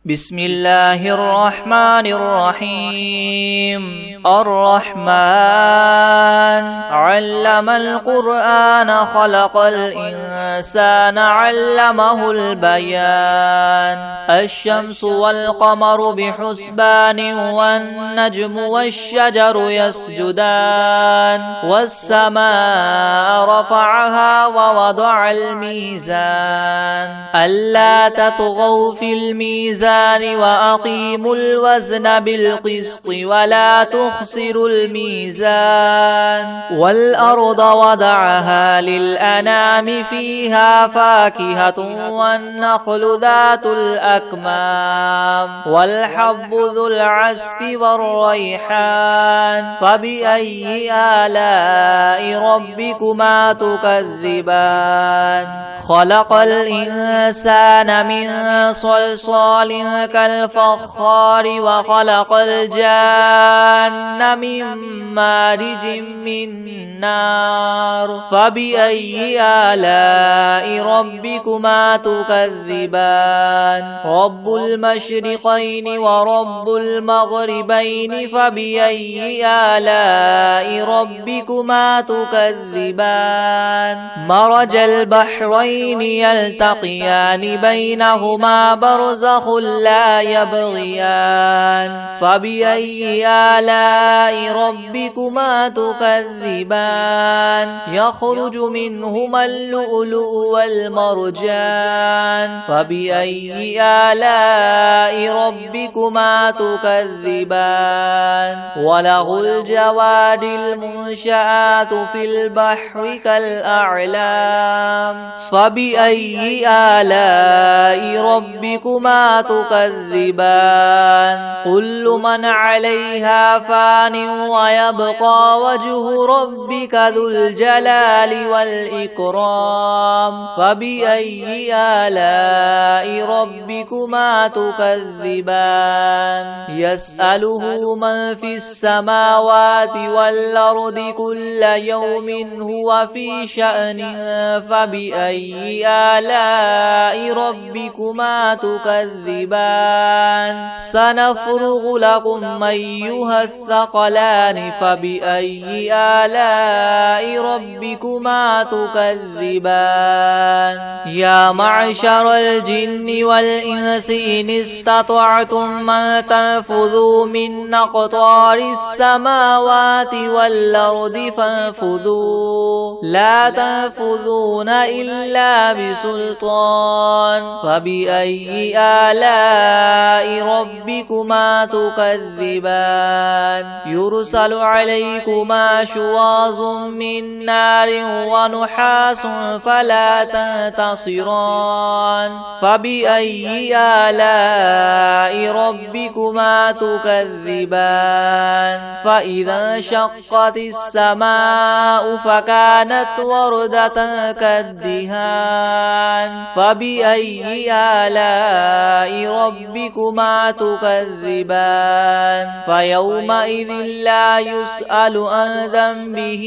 بسم الله الرحمن الرحيم. الرحمن علم القرآن خلق الإنسان علمه البيان. الشمس والقمر بحسبان والنجم والشجر يسجدان. والسماء رفعها ووضع الميزان ألا تطغوا في الميزان وأقيموا الوزن بالقسط ولا تخسروا الميزان. والأرض وضعها للأنام فيها فاكهة والنخل ذات الأكمام والحب ذو العصف والريحان. فبأي آلاء ربكما تكذبان؟ خلق الإنسان من صلصال كالفخار وخلق الجان من مارج من نار. فبأي آلاء ربكما تكذبان؟ رب المشرقين ورب المغربين. فبأي آلاء ربكما تكذبان؟ مرج البحرين يلتقيان بينهما برزخ لا يبغيان. فبأي آلاء ربكما تكذبان؟ يخرج منهما اللؤلؤ والمرجان. فبأي آلاء ربكما تكذبان؟ وله الجوار المنشآت في البحر كالأعلام. فبأي آلاء ربكما تكذبان؟ كل من عليها فان ويبقى وجه ربك ذو الجلال والإكرام. فبأي آلاء ربكما تكذبان؟ يسأله من في السماوات والأرض كل يوم هو في شأن. فبأي آلاء ربكما تكذبان؟ سنفرغ لكم أيها الثقلان. فبأي آلاء ربكما تكذبان؟ يا معشر الجن والإنس إن استطعتم من تنفذوا من أقطار السماوات والأرض فانفذوا لا تنفذون إلا بسلطان. فبأي آلاء ربكما تكذبان؟ يرسل عليكما شواظ من نار ونحاس فلا تنتصران. فبأي آلاء ربكما تكذبان؟ فإذا انشقت السماء فكانت وردة كالدهان. فبأي آلاء ربكما تكذبان؟ فيومئذ لا يسأل عن ذنبه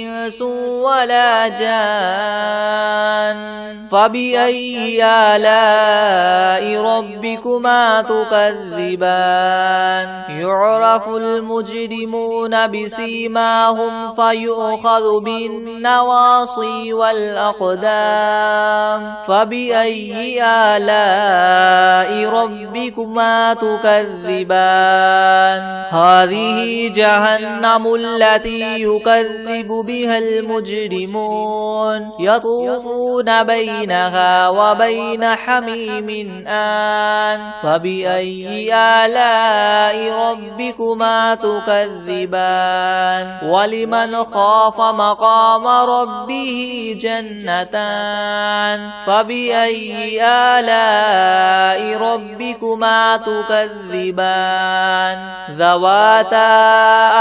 إنس ولا جان. فبأي آلاء ربكما تكذبان؟ يعرف المجرمون بسيماهم فيؤخذ بالنواصي والأقدام. فبأي آلاء ربكما تكذبان؟ هذه جهنم التي يكذب بها المجرمون يطوفون بينها وبين حميم آن. فبأي آلاء ربكما تكذبان؟ ولمن خاف مقام ربه جنتان. فبأي آلاء ربكما تكذبان؟ ذواتا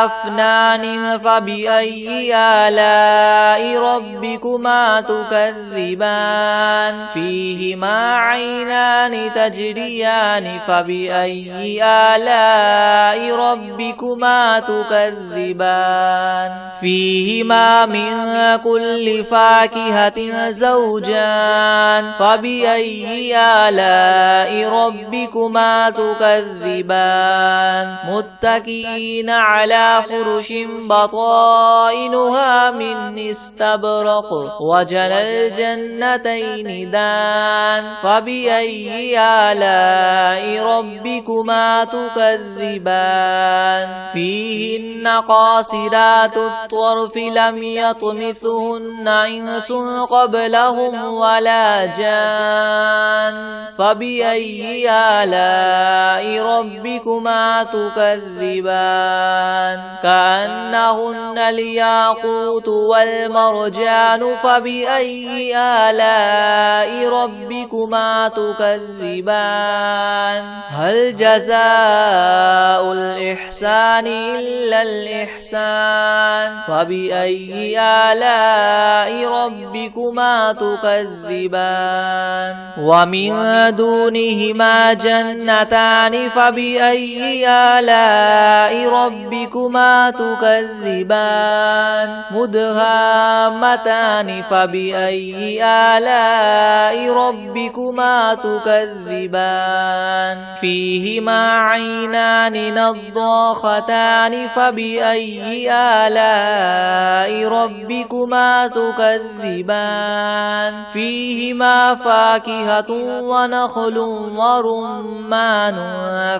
أفنان. فبأي آلاء ربكما تكذبان؟ فيهما عينان تجريان. فبأي آلاء ربكما تكذبان؟ فيهما من كل فاكهة زوجان. فبأي آلاء ربكما تكذبان متكئين على فرش بطائنها من استبرق وجنى الجنتين دان فبأي آلاء ربكما تكذبان فيهن قاصرات الطرف لم يطمثهن إنس قبلهم ولا جان فبأي آلاء ربكما تكذبان كأنهن الياقوت والمرجان فبأي آلاء ربكما تكذبان هل جزاء الإحسان إلا الإحسان فبأي آلاء ربكما تكذبان ومن دونهما جنتان فبأي آلاء ربكما تكذبان مدهامتان فبأي آلاء ربكما تكذبان فيهما عينان نضاختان فبأي آلاء ربكما تكذبان فيهما فاكهة ونخل ورمان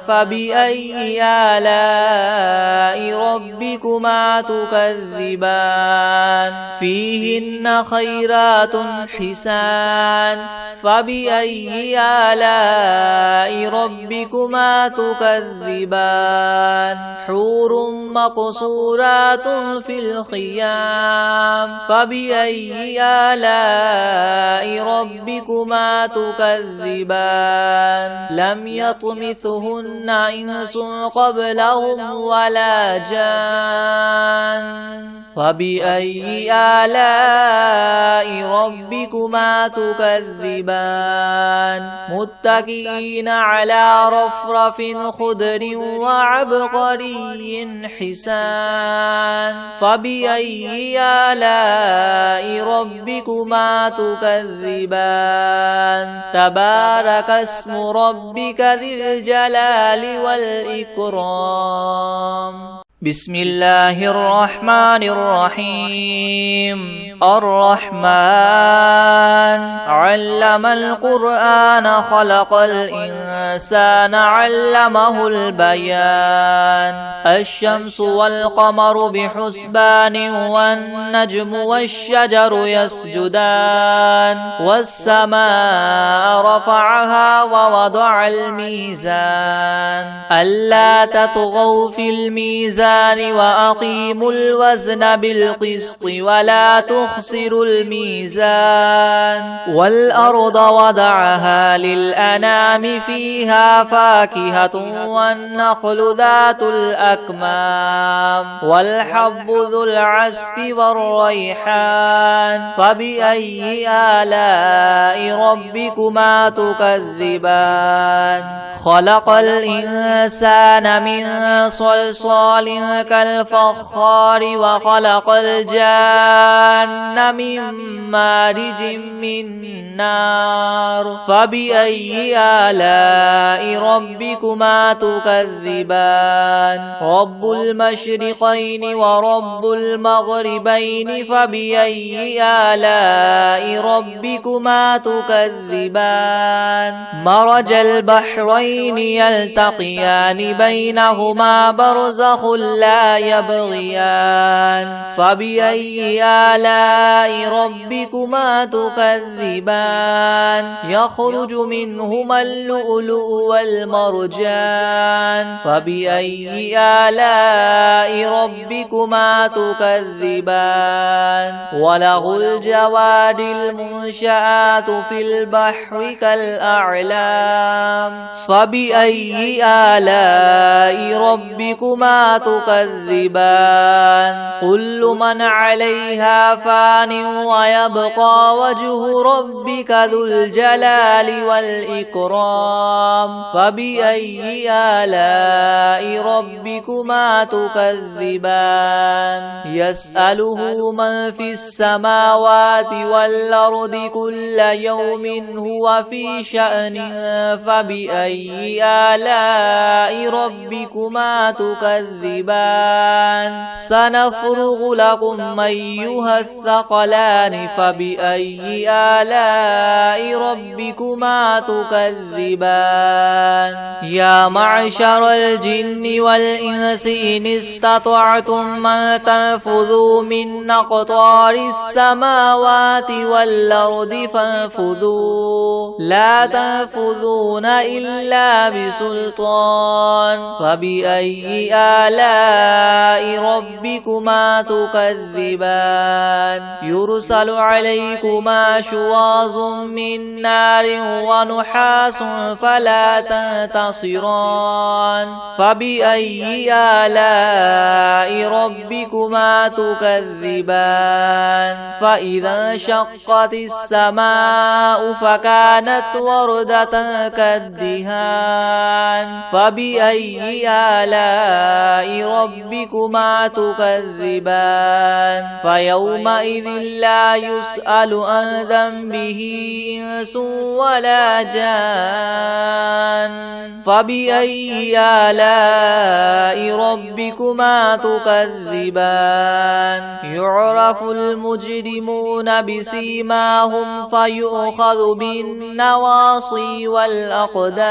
فبأي آلاء ربكما تكذبان فيهن خيرات حسان فبأي آلاء ربكما تكذبان حور مقصورات في الخيام فبأي آلاء ربكما تكذبان لم يطمثهن إنس قبلهم ولا جان فبأي آلاء ربكما تكذبان متكئين على رفرف خضر وعبقري حسان فبأي آلاء ربكما تكذبان تبارك اسم ربك ذي الجلال والإكرام بسم الله الرحمن الرحيم الرحمن علم القرآن خلق الإنسان علمه البيان الشمس والقمر بحسبان والنجم والشجر يسجدان والسماء رفعها ووضع الميزان ألا تطغوا في الميزان وأقيموا الوزن بالقسط ولا تخسروا الميزان والأرض وضعها للأنام فيها فاكهة والنخل ذات الأكمام والحب ذو العصف والريحان فبأي آلاء ربكما تكذبان خلق الإنسان من صلصال كالفخار وخلق الجان من مارج من نار فبأي آلاء ربكما تكذبان رب المشرقين ورب المغربين فبأي آلاء ربكما تكذبان مرج البحرين يلتقيان بينهما برزخ لا يبغيان فبأي آلاء ربكما تكذبان يخرج منهما اللؤلؤ والمرجان فبأي آلاء ربكما تكذبان وله الجوار المنشآت في البحر كالأعلام فبأي آلاء ربكما تكذبان تكذبان كل من عليها فان ويبقى وجه ربك ذو الجلال والإكرام فبأي آلاء ربكما تكذبان يسأله من في السماوات والأرض كل يوم هو في شأن فبأي آلاء ربكما تكذبان سنفرغ لكم أيها الثقلان فبأي آلاء ربكما تكذبان يا معشر الجن والإنس إن استطعتم أن تنفذوا من أقطار السماوات والأرض فانفذوا لا تنفذون إلا بسلطان فبأي آلاء ربكما تكذبان يرسل عليكما شواظ من نار ونحاس فلا تنتصران فبأي آلاء ربكما تكذبان فإذا انشقت السماء فكانت وردة كالدهان فبأي آلاء ربكما تكذبان فيومئذ لا يسأل عن ذنبه إنس ولا جان فبأي آلاء ربكما تكذبان يعرف المجرمون بسيماهم فيؤخذ بالنواصي والأقدام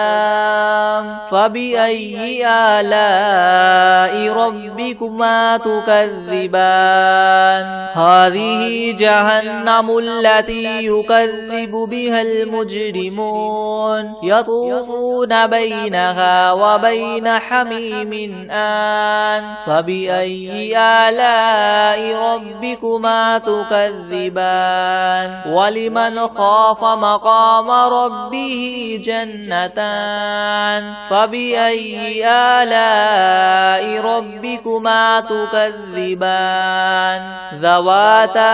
فبأي آلاء ربكما تكذبان هذه جهنم التي يكذب بها المجرمون يطوفون بينها وبين حميم آن فبأي آلاء ربكما تكذبان ولمن خاف مقام ربه جنتان فبأي آلاء ربكما تكذبان ذواتا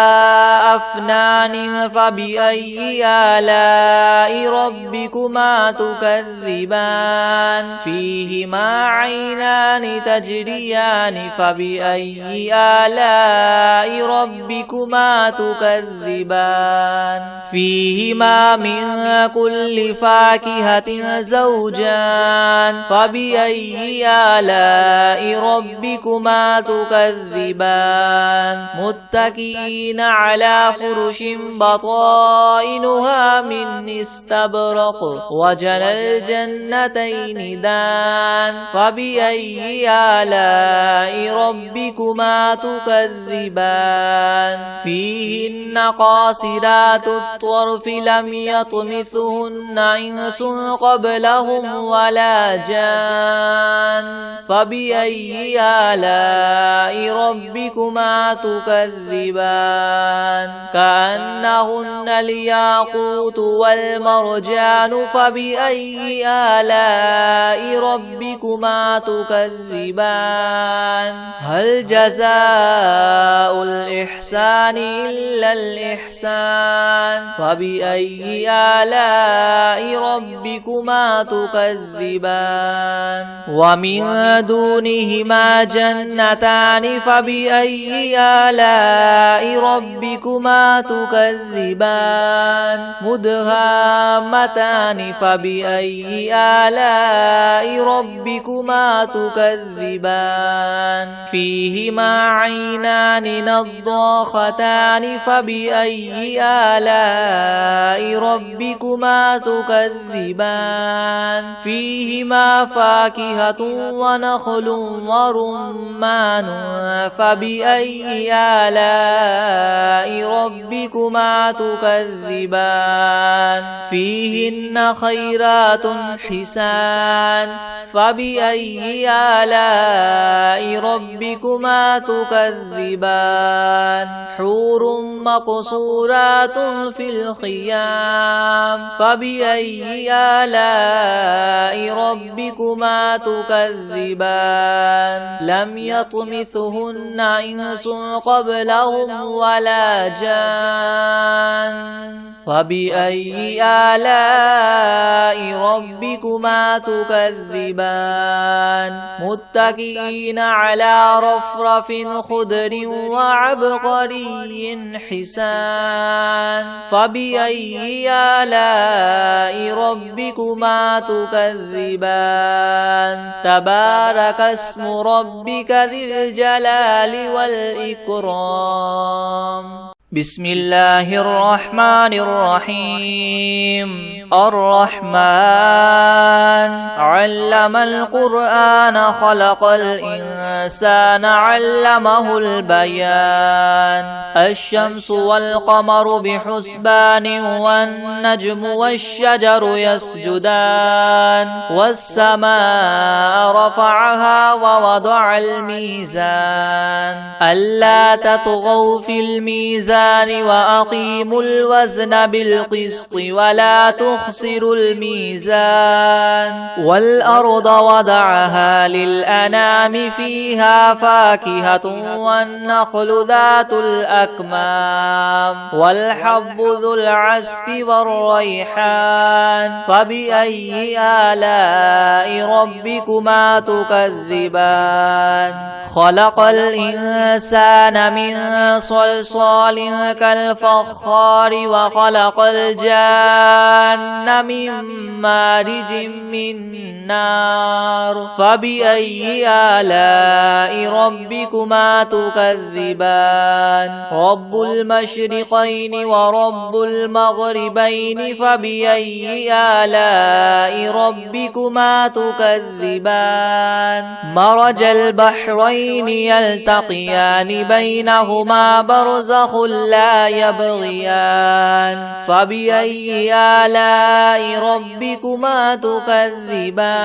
أفنان فبأي آلاء ربكما تكذبان فيهما عينان تجريان فبأي آلاء ربكما تكذبان فيهما من كل فاكهة زوجان فبأي آلاء ربكما تكذبان متكئين على فرش بطائنها من استبرق وجنى الجنتين دان فبأي آلاء ربكما تكذبان فيهن قاصرات الطرف لم يطمثهن إنس قبلهم ولا جان فبأي آلاء ربكما تكذبان كأنهن الياقوت والمرجان فبأي آلاء ربكما تكذبان هل جزاء الإحسان إلا الإحسان فبأي آلاء ربكما تكذبان ومن دونهما جنتان فبأي آلاء ربكما تكذبان مدهامتان فبأي آلاء ربكما تكذبان فيهما عينان نضاختان فبأي آلاء ربكما تكذبان فيهما فاكهة ونخل ورمان فبأي آلاء ربكما تكذبان فيهن خيرات حسان فبأي آلاء ربكما تكذبان حور مقصورات في الخيام فبأي آلاء ربكما ربكما تكذبان لم يطمثهن إنس قبلهم ولا جان فبأي آلاء ربكما تكذبان متكئين على رفرف خضر وعبقري حسان فبأي آلاء ربكما تكذبان تبارك اسم ربك ذي الجلال والإكرام بسم الله الرحمن الرحيم الرحمن علم القرآن خلق الإنسان علمه البيان الشمس والقمر بحسبان والنجم والشجر يسجدان والسماء رفعها ووضع الميزان ألا تطغوا في الميزان وأقيموا الوزن بالقسط ولا تخسروا الميزان والأرض وضعها للأنام فيها فاكهة والنخل ذات الأكمام والحب ذو العصف والريحان فبأي آلاء ربكما تكذبان خلق الإنسان من صلصال كالفخار وخلق الجان من مارج من نار فبأي آلاء ربكما تكذبان رب المشرقين ورب المغربين فبأي آلاء ربكما تكذبان مرج البحرين يلتقيان بينهما برزخ لا يبغيان فبأي آلاء ربكما تكذبان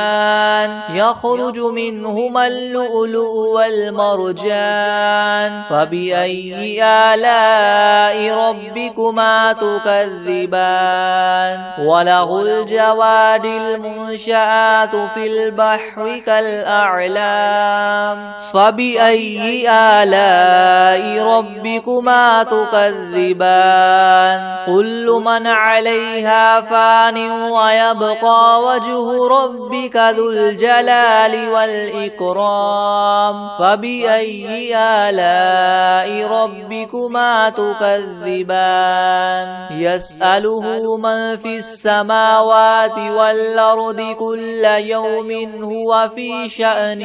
يخرج منهما اللؤلؤ والمرجان فبأي آلاء ربكما تكذبان وله الجواد المنشآت في البحر كالأعلام فبأي آلاء ربكما تكذبان كل من عليها فان ويبقى وجه ربك ذو الجلال والإكرام فبأي آلاء ربكما تكذبان يسأله من في السماوات والأرض كل يوم هو في شأن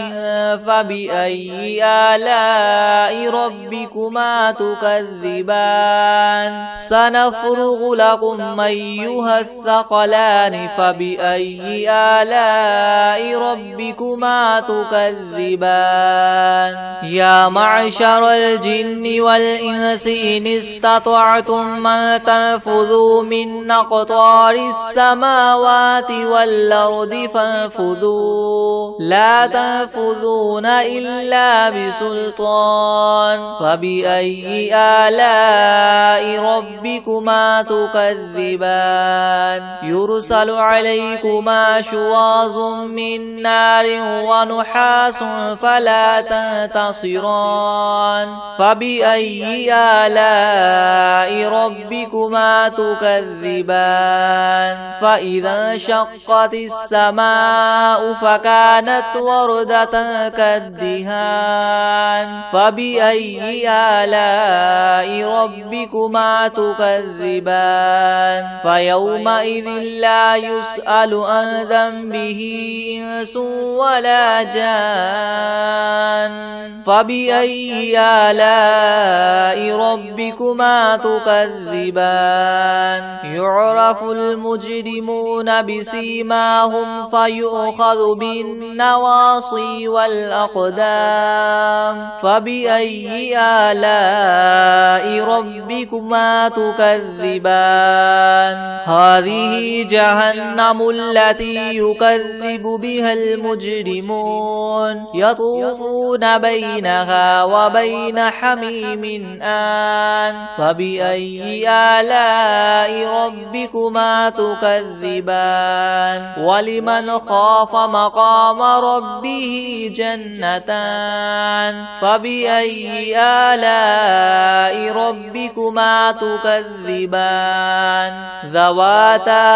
فبأي آلاء ربكما تكذبان سنفرغ لكم أيها الثقلان فبأي آلاء ربكما تكذبان يا معشر الجن والإنس إن استطعتم أن تنفذوا من أقطار السماوات والأرض فانفذوا لا تنفذون إلا بسلطان فبأي آلاء ربكما تكذبان يرسل عليكما شواظ من نار ونحاس فلا تنتصران فبأي آلاء ربكما تكذبان فإذا انشقت السماء فكانت وردة كالدهان فبأي آلاء ربكما تكذبان فيومئذ لا يسأل عن ذنبه إنس ولا جان فبأي آلاء ربكما تكذبان يعرف المجرمون بسيماهم فيؤخذ بالنسبة النواصي والأقدام فبأي آلاء ربكما تكذبان هذه جهنم التي يكذب بها المجرمون يطوفون بينها وبين حميم آن فبأي آلاء ربكما تكذبان ولمن خاف مقام ربه جنتان فبأي آلاء ربكما تكذبان ذواتا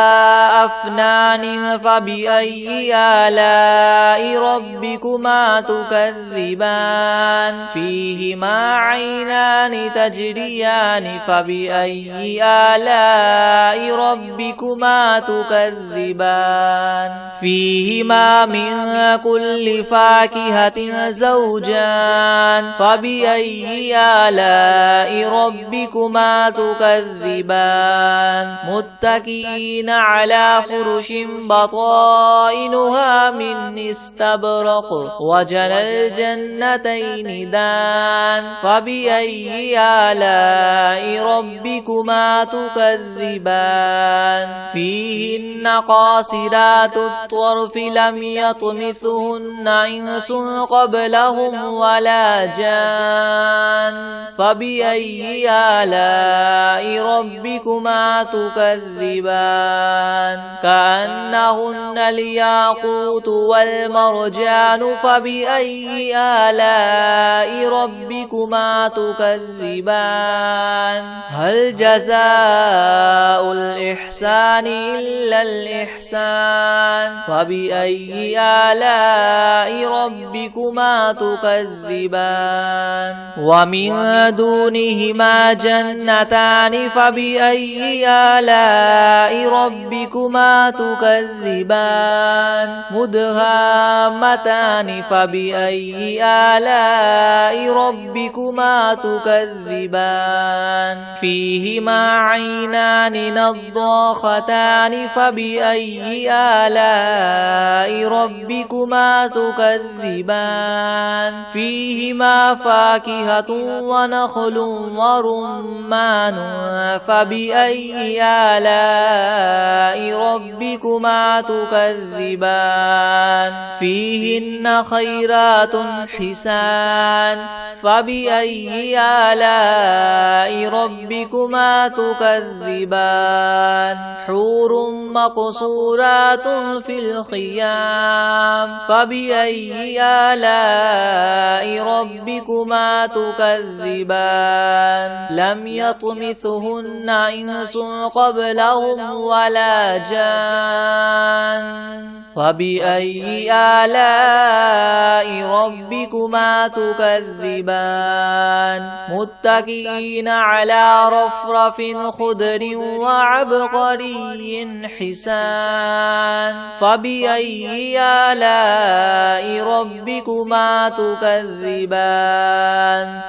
أفنان فبأي آلاء ربكما تكذبان فيهما عينان تجريان فبأي آلاء ربكما تكذبان فيهما من كل فاكهة زوجان فبأي آلاء ربكما تكذبان متكئين على فرش بطائنها من استبرق وجنى الجنتين دان فبأي آلاء ربكما تكذبان فيهن قاصرات الطرف لم يطمثهن إنس قبلهم ولا جان فبأي آلاء ربكما تكذبان كأنهن الياقوت والمرجان فبأي آلاء ربكما تكذبان هل جزاء الإحسان إلا الإحسان فبأي آلاء ربكما تكذبان ومن دونهما جنتان فبأي آلاء ربكما تكذبان مدهامتان فبأي آلاء ربكما تكذبان فيهما عينان نضاختان فبأي آلاء ربكما تكذبان فيهما فاكهة ونخل ورمان فبأي آلاء ربكما تكذبان فيهن خيرات حسان فبأي آلاء ربكما تكذبان حور مقصورات في الخيام فبأي آلاء ربكما تكذبان لم يطمثهن إنس قبلهم ولا جان فبأي آلاء ربكما تكذبان متكئين على رفرف خضر وعبقري حسان فبأي آلاء ربكما تكذبان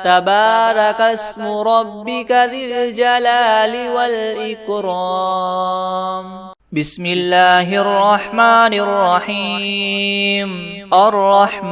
تبارك اسم ربك ذي الجلال والإكرام بسم الله الرحمن الرحيم الرحمن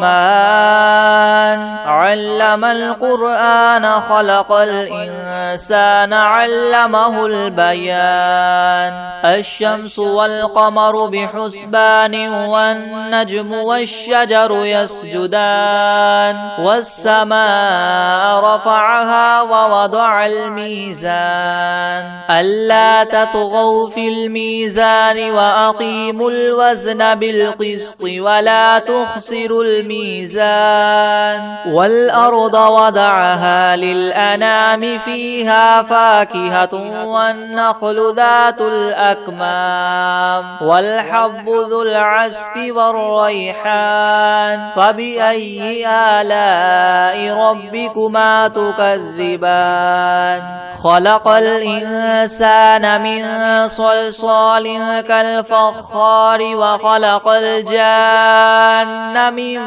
علم القرآن خلق الإنسان علمه البيان الشمس والقمر بحسبان والنجم والشجر يسجدان والسماء رفعها ووضع الميزان ألا تطغوا في الميزان وأقيموا الوزن بالقسط ولا تخسروا الميزان والأرض وضعها للأنام فيها فاكهة والنخل ذات الأكمام والحب ذو العصف والريحان فبأي آلاء ربكما تكذبان خلق الإنسان من صلصال كالفخار وخلق الجان من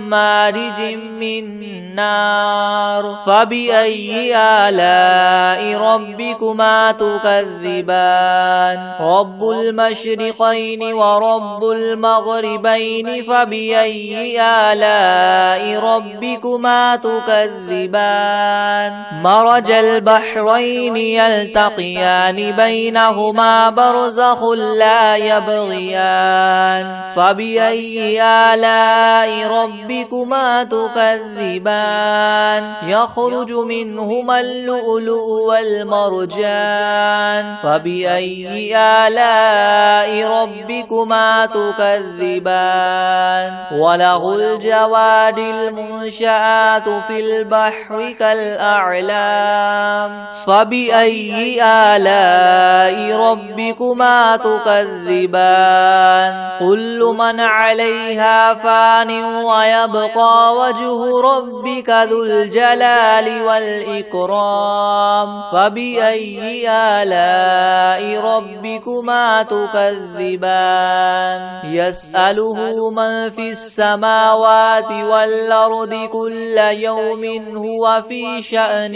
مارج من نار فبأي آلاء ربكما تكذبان رب المشرقين ورب المغربين فبأي آلاء ربكما تكذبان مرج البحرين يلتقيان بينهما برزخ لا يبغيان فبأي آلاء ربكما تكذبان يخرج منهما اللؤلؤ والمرجان فبأي آلاء ربكما تكذبان وله الجوار المنشآت في البحر كالأعلام فبأي آلاء ربكما تكذبان كل من عليها فان ويبقى وجه ربك ذو الجلال والإكرام فبأي آلاء ربكما تكذبان يسأله من في السماوات والأرض كل يوم هو في شأن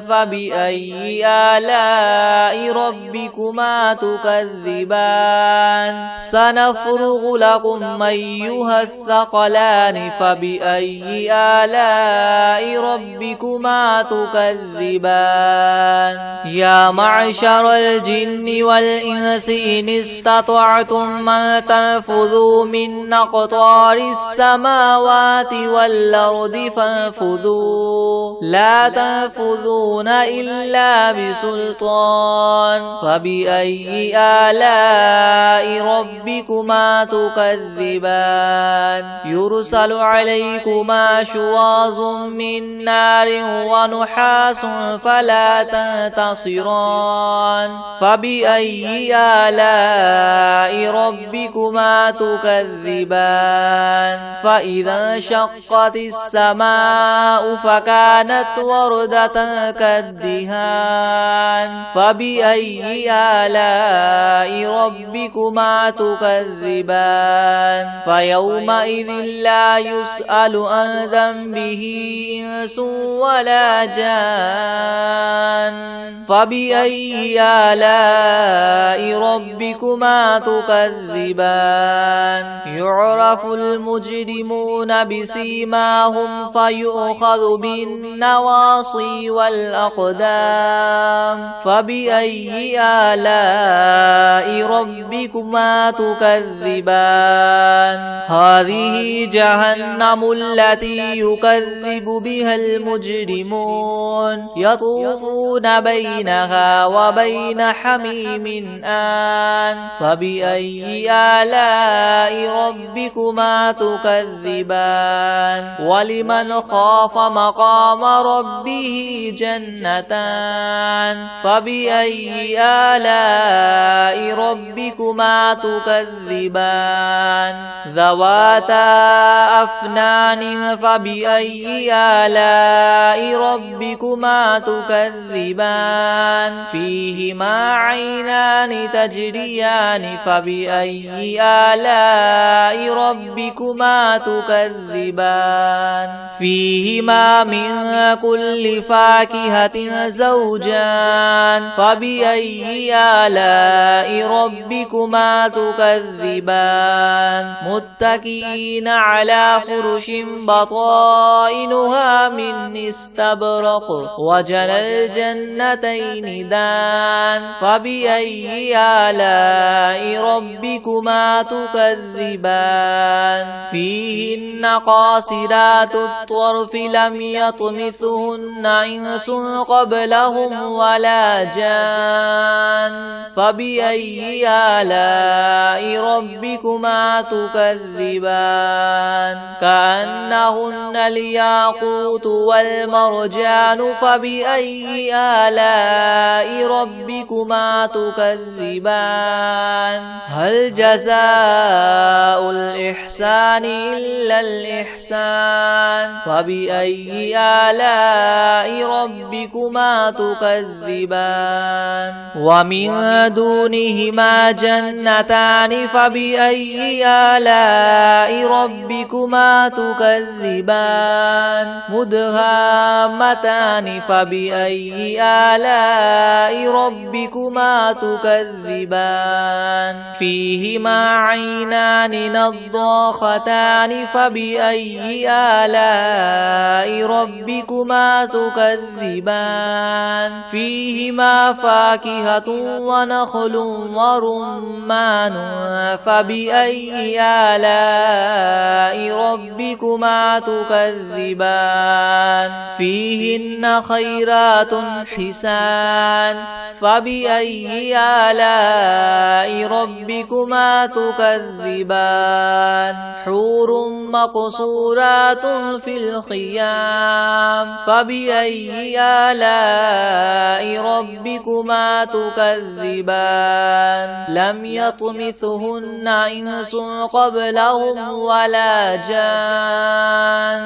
فبأي آلاء ربكما تكذبان سنفرغ لكم أيها الثقلان فبأي آلاء ربكما تكذبان يا معشر الجن والإنس إن استطعتم أن تنفذوا من أقطار السماوات والأرض فانفذوا لا تنفذون إلا بسلطان فبأي آلاء ربكما تكذبان يرسل عليكما شواظ من نار ونحاس فلا تنتصران فبأي آلاء ربكما تكذبان فإذا انشقت السماء فكانت وردة كالدهان فبأي آلاء ربكما تكذبان فيومئذ لا يسأل عن ذنبه إنس ولا جان فبأي آلاء ربكما تكذبان يعرف المجرمون بسيماهم فيؤخذ بالنواصي والأقدام فبأي آلاء ربكما تكذبان هذه جهنم التي يكذب بها المجرمون يطوفون بينها وبين حميم آن فبأي آلاء ربكما تكذبان ولمن خاف مقام ربه جنتان فبأي آلاء ربكما تكذبان ذواتا أفنان فبأي آلاء ربكما تكذبان فيهما عينان تجريان فبأي آلاء ربكما تكذبان فيهما من كل فاكهة زوجان فبأي آلاء ربكما تكذبان متكئين على فرش بطائنها من استبرق وجنى الجنتين دان فبأي آلاء ربكما تكذبان فيهن قاصرات الطرف لم يطمثهن إنس قبلهم ولا جان فبأي آلاء ربكما تكذبان كأن كأنهن الياقوت والمرجان فبأي آلاء ربكما تكذبان هل جزاء الإحسان إلا الإحسان فبأي آلاء ربكما تكذبان ومن دونهما جنتان فبأي آلاء ربكما تكذبان مدهامتان فبأي آلاء ربكما تكذبان فيهما عينان نضاختان فبأي آلاء ربكما تكذبان فيهما فاكهة ونخل ورمان فبأي آلاء ربكما تكذبان فيهن خيرات حسان فبأي آلاء ربكما تكذبان حور مقصورات في الخيام فبأي آلاء ربكما تكذبان لم يطمثهن إنس قبلهم ولا جان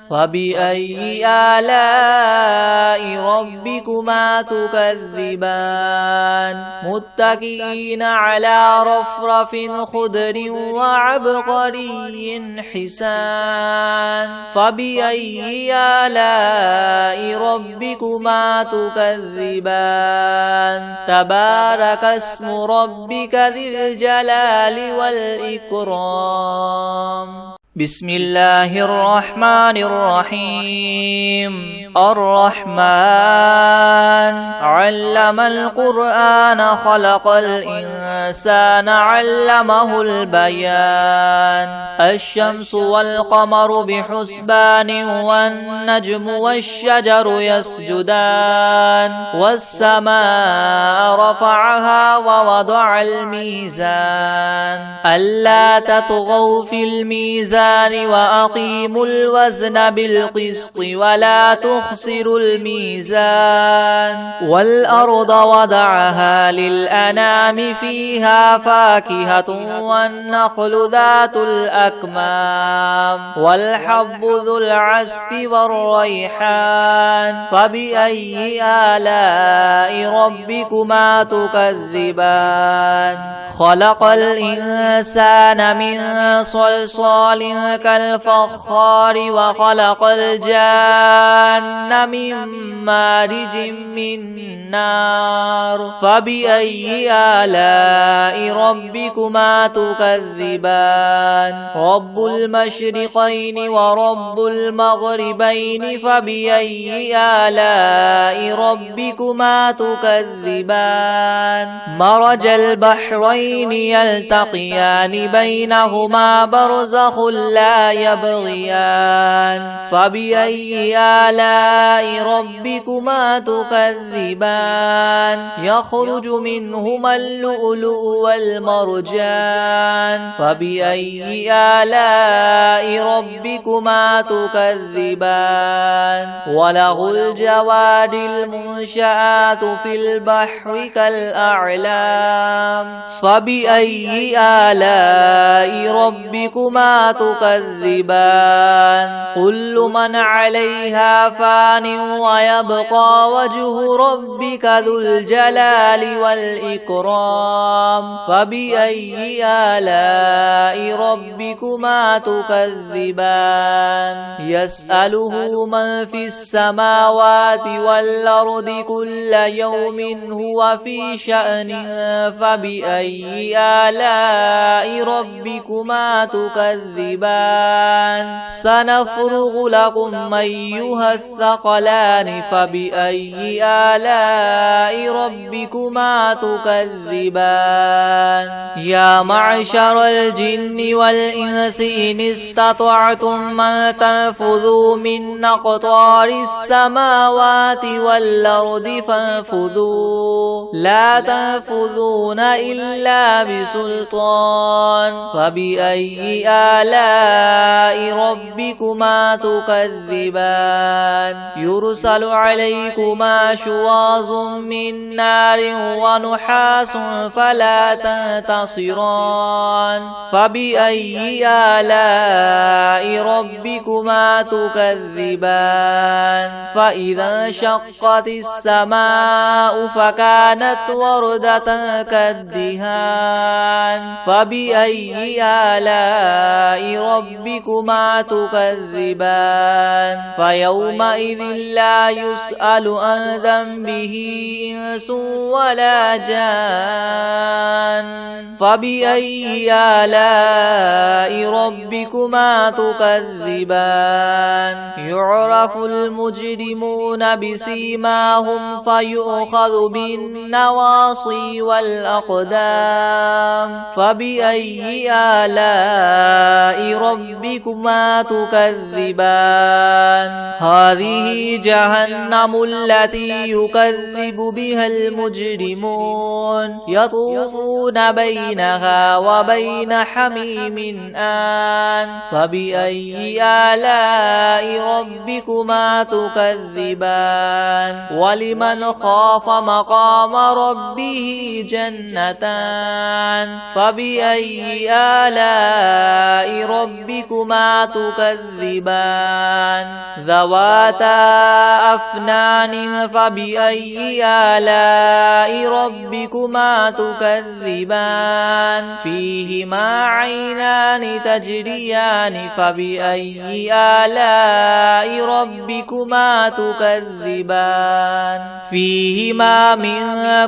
فبأي آلاء ربكما تكذبان متكئين على رفرف خضر وعبقري حسان فبأي آلاء ربكما تكذبان تبارك اسم ربك ذي الجلال والإكرام بسم الله الرحمن الرحيم الرحمن علم القرآن خلق الإنسان علمه البيان الشمس والقمر بحسبان والنجم والشجر يسجدان والسماء رفعها ووضع الميزان ألا تطغوا في الميزان وأقيموا الوزن بالقسط ولا تخسروا الميزان والأرض وضعها للأنام فيها فاكهة والنخل ذات الأكمام والحب ذو العصف والريحان فبأي آلاء ربكما تكذبان خلق الإنسان من صلصال كالفخار وخلق الجان من مارج من نار فبأي آلاء ربكما تكذبان رب المشرقين ورب المغربين فبأي آلاء ربكما تكذبان مرج البحرين يلتقيان بينهما برزخ لا يبغيان فبأي آلاء ربكما تكذبان يخرج منهما اللؤلؤ والمرجان فبأي آلاء ربكما تكذبان وله الجوار المنشآت في البحر كالأعلام فبأي آلاء ربكما تكذبان كل من عليها فان ويبقى وجه ربك ذو الجلال والإكرام فبأي آلاء ربكما تكذبان يسأله من في السماوات والأرض كل يوم هو في شأن فبأي آلاء ربكما تكذبان سنفرغ لكم أيها الثقلان فبأي آلاء ربكما تكذبان يا معشر الجن والإنس إن استطعتم أن تنفذوا من أقطار السماوات والأرض فانفذوا لا تنفذون إلا بسلطان فبأي آلاء آلاء ربكما تكذبان يرسل عليكما شواظ من نار ونحاس فلا تنتصران فبأي آلاء ربكما تكذبان فإذا انشقت السماء فكانت وردة كالدهان فبأي آلاء ربكما تكذبان فيومئذ لا يسأل عن ذنبه إنس ولا جان فبأي آلاء ربكما تكذبان يعرف المجرمون بسيماهم فيؤخذ بالنواصي والأقدام فبأي آلاء ربكما تكذبان هذه جهنم التي يكذب بها المجرمون يطوفون بينها وبين حميم آن فبأي آلاء ربكما تكذبان ولمن خاف مقام ربه جنتان فبأي آلاء ربكما تكذبان ذواتا أفنان فبأي آلاء ربكما تكذبان فيهما عينان تجريان فبأي آلاء ربكما تكذبان فيهما من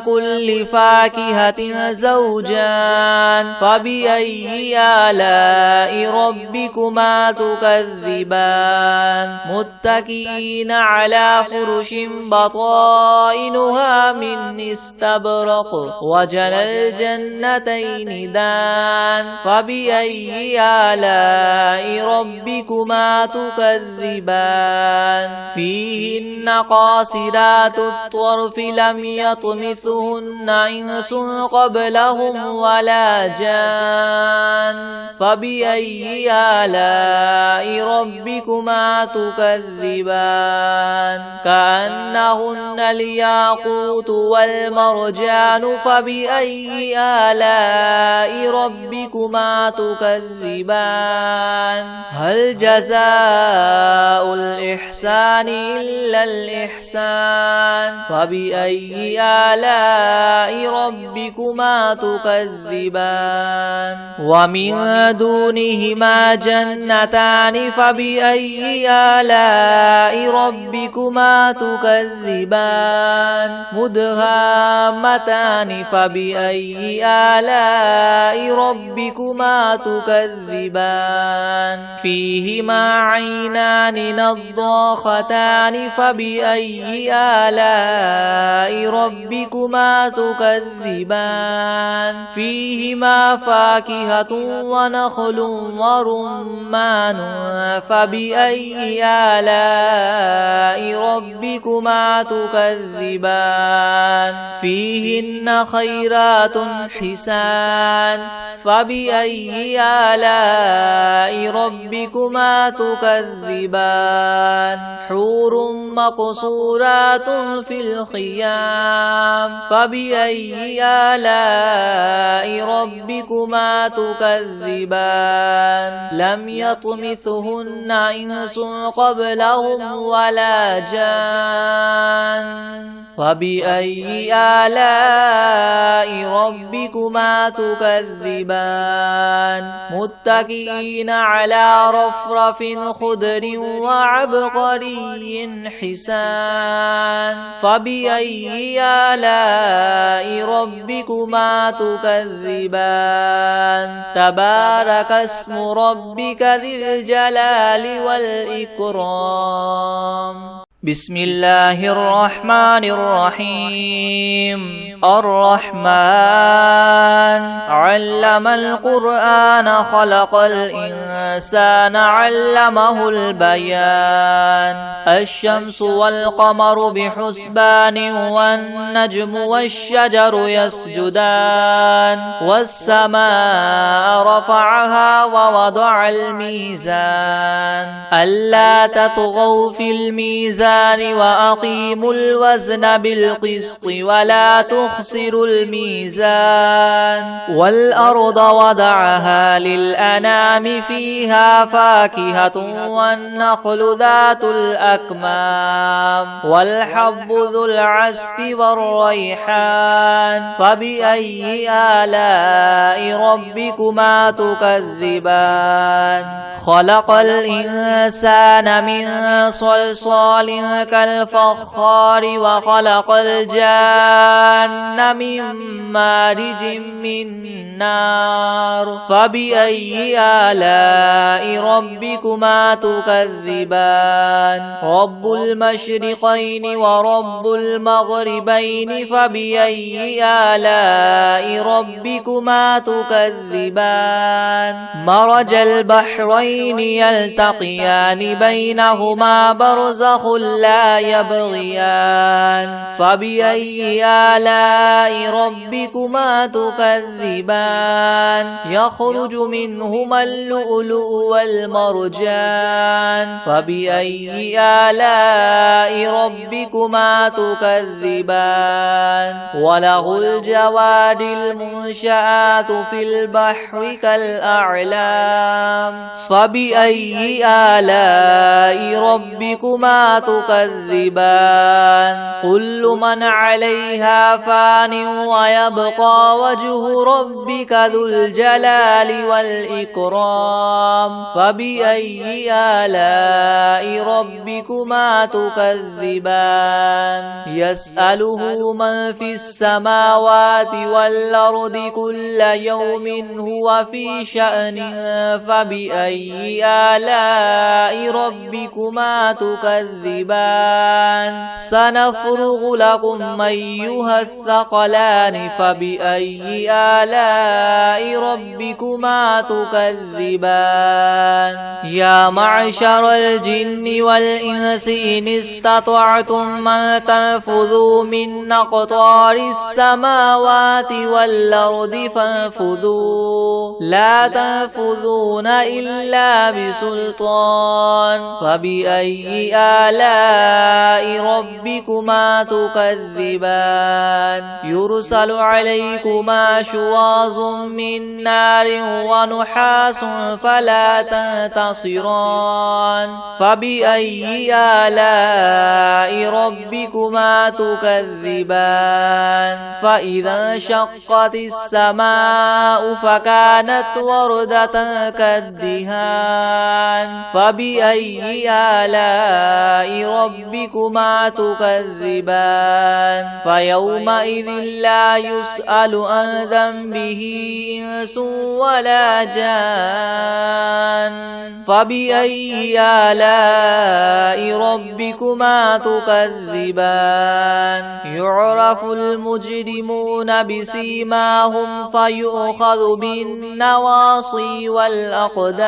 كل فاكهة زوجان فبأي آلاء ربكما تكذبان متكئين على فرش بطائنها من استبرق وجنى الجنتين دان فبأي آلاء ربكما تكذبان فيهن قاصرات الطرف لم يطمثهن إنس قبلهم ولا جان فبأي آلاء ربكما تكذبان كأنهن الياقوت والمرجان فبأي آلاء ربكما تكذبان هل جزاء الإحسان إلا الإحسان فبأي آلاء ربكما تكذبان ومن دونهما جنتان فبأي آلاء ربكما تكذبان مدهامتان فبأي آلاء ربكما تكذبان فيهما عينان نضاختان فبأي آلاء ربكما تكذبان فيهما فاكهة ونخل ورمان فبأي آلاء ربكما تكذبان فيهن خيرات حسان فبأي آلاء ربكما تكذبان حور مقصورات في الخيام فبأي آلاء ربكما تكذبان لم يطمثهن إنس قبلهم ولا جان فبأي آلاء ربكما تكذبان متكئين على رفرف خضر وعبقري حسان فبأي آلاء ربكما تكذبان تبارك اسم ربك ذي الجلال والإكرام بسم الله الرحمن الرحيم الرحمن علم القرآن خلق الإنسان علمه البيان الشمس والقمر بحسبان والنجم والشجر يسجدان والسماء رفعها ووضع الميزان ألا تطغوا في الميزان وأقيموا الوزن بالقسط ولا تخسروا الميزان والأرض وضعها للأنام فيها فاكهة والنخل ذات الأكمام والحب ذو العصف والريحان فبأي آلاء ربكما تكذبان خلق الإنسان من صلصال كالفخار وخلق الجان من مارج من نار فبأي آلاء ربكما تكذبان رب المشرقين ورب المغربين فبأي آلاء ربكما تكذبان مرج البحرين يلتقيان بينهما برزخ لا يبغيان فبأي آلاء ربكما تكذبان يخرج منهما اللؤلؤ والمرجان فبأي آلاء ربكما تكذبان وله الجوار المنشآت في البحر كالأعلام فبأي آلاء ربكما تكذبان كل من عليها فان ويبقى وجه ربك ذو الجلال والإكرام فبأي آلاء ربكما تكذبان يسأله من في السماوات والأرض كل يوم هو في شأن فبأي آلاء ربكما تكذبان سنفرغ لكم أيها الثقلان فبأي آلاء ربكما تكذبان يا معشر الجن والإنس إن استطعتم أن تنفذوا من أقطار السماوات والأرض فانفذوا لا تنفذون إلا بسلطان فبأي آلاء ربكما تكذبان يرسل عليكما شواظ من نار ونحاس فلا تنتصران فبأي آلاء ربكما تكذبان فإذا انشقت السماء فكانت وردة كالدهان فبأي آلاء ربكما تكذبان فيومئذ لا يسأل عن ذنبه إنس ولا جان فبأي آلاء ربكما تكذبان يعرف المجرمون بسيماهم فيؤخذ بالنواصي والأقدام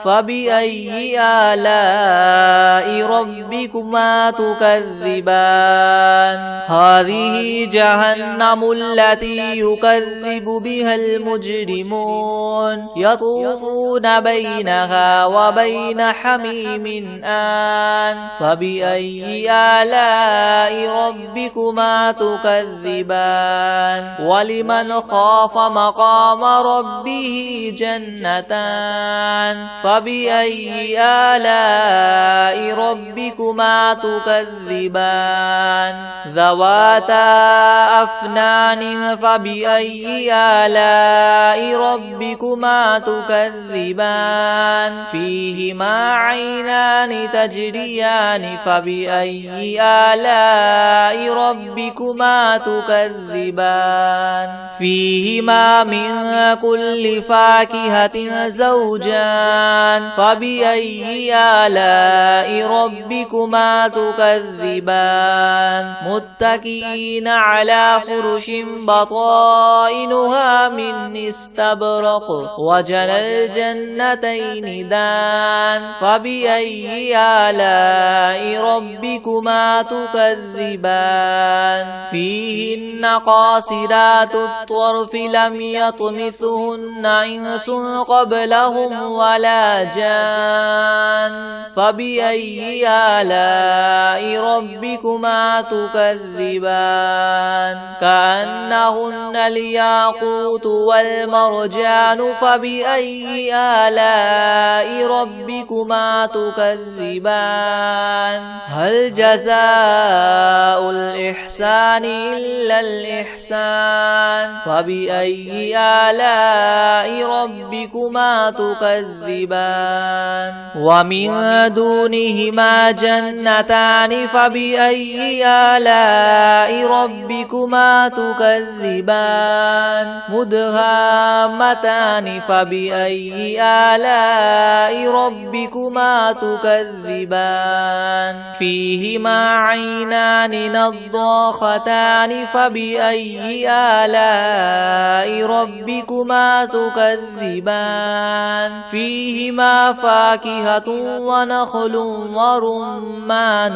فبأي آلاء ربكما تكذبان هذه جهنم التي يكذب بها المجرمون يطوفون بينها وبين حميم آن فبأي آلاء ربكما تكذبان ولمن خاف مقام ربه جنتان فبأي آلاء ربكما تكذبان ذواتا أفنان فبأي آلاء ربكما تكذبان فيهما عينان تجريان فبأي آلاء ربكما تكذبان فيهما من كل فاكهة زوجان فبأي آلاء ربكما تكذبان متكئين على فرش بطائنها من استبرق وجنى الجنتين دان فبأي آلاء ربكما تكذبان فيهن قاصرات الطرف لم يطمثهن إنس قبلهم ولا جان فبأي آلاء ربكما تكذبان كأنهن الياقوت والمرجان فبأي آلاء ربكما تكذبان هل جزاء الإحسان إلا الإحسان فبأي آلاء ربكما تكذبان ومن دونهما جنتان فبأي آلاء ربكما تكذبان مدهامتان فبأي آلاء ربكما تكذبان فيهما عينان نضاختان فبأي آلاء ربكما تكذبان فيهما فاكهة ونخل ورمان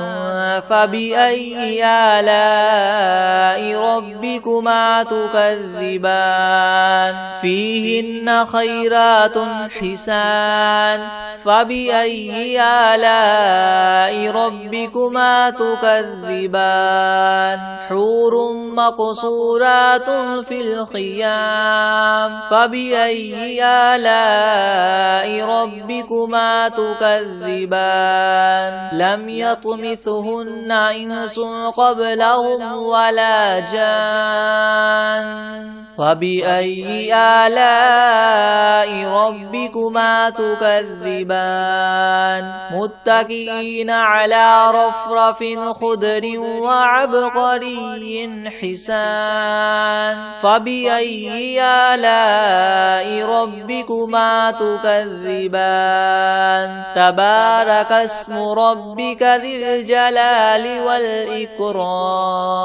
فبأي آلاء ربكما تكذبان فيهن خيرات حسان فبأي آلاء ربكما تكذبان حور مقصورات في الخيام فبأي آلاء ربكما تكذبان لم يطمثهن إنس قبلهم ولا جان فبأي آلاء ربكما تكذبان متكئين على رفرف خضر وعبقري حسان فبأي آلاء ربكما تكذبان تبارك اسم ربك ذي الجلال والإكرام